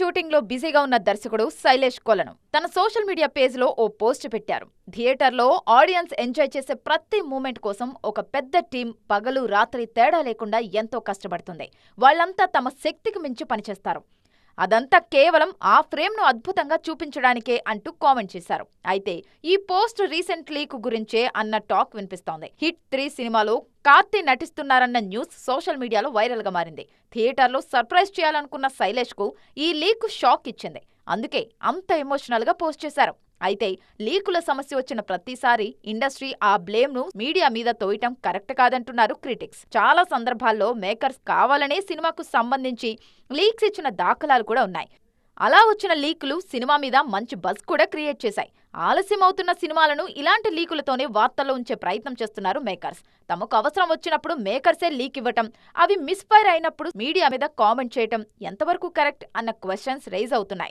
Shooting లో బిజీగా ఉన్న దర్శకుడు శైలేష్ కొలను తన సోషల్ మీడియా పేజ్ లో ఓ పోస్ట్ పెట్టారు. థియేటర్లో ఆడియన్స్ ఎంజాయ్ చేసే ప్రతి మూమెంట్ కోసం ఒక పెద్ద టీం పగలు రాత్రి తేడా లేకుండా ఎంతో కష్టపడుతుంది. వాళ్ళంతా తమ శక్తికి మించి పనిచేస్తారు. అదంతా కేవలం ఆ ఫ్రేమ్ ను అద్భుతంగా చూపించడానికే అంటూ కామెంట్ చేశారు. అయితే ఈ పోస్ట్ రీసెంట్ లీక్ గురించే అన్న టాక్ వినిపిస్తోంది. హిట్ 3 సినిమాలో కార్తీ నటిస్తున్నారన్న న్యూస్ సోషల్ మీడియాలో వైరల్ గా మారింది. థియేటర్లో సర్ప్రైజ్ చేయాలనుకున్న శైలేష్ కు ఈ లీక్ షాక్ ఇచ్చింది. అందుకే అంత ఎమోషనల్ గా పోస్ట్ చేశారు. అయితే లీకుల సమస్య వచ్చిన ప్రతిసారి ఇండస్ట్రీ ఆ బ్లేమ్ ను మీడియా మీద తోయటం కరెక్ట్ కాదంటున్నారు క్రిటిక్స్. చాలా సందర్భాల్లో మేకర్స్ కావాలనే సినిమాకు సంబంధించి లీక్స్ ఇచ్చిన దాఖలాలు కూడా ఉన్నాయి. అలా వచ్చిన లీకులు సినిమా మీద మంచి బజ్ కూడా క్రియేట్ చేశాయి. ఆలస్యమవుతున్న సినిమాలను ఇలాంటి లీకులతోనే వార్తల్లో ఉంచే ప్రయత్నం చేస్తున్నారు మేకర్స్. తమకు అవసరం వచ్చినప్పుడు మేకర్సే లీక్ ఇవ్వటం, అవి మిస్ఫైర్ అయినప్పుడు మీడియా మీద కామెంట్ చేయటం ఎంతవరకు కరెక్ట్ అన్న క్వశ్చన్స్ రైజ్ అవుతున్నాయి.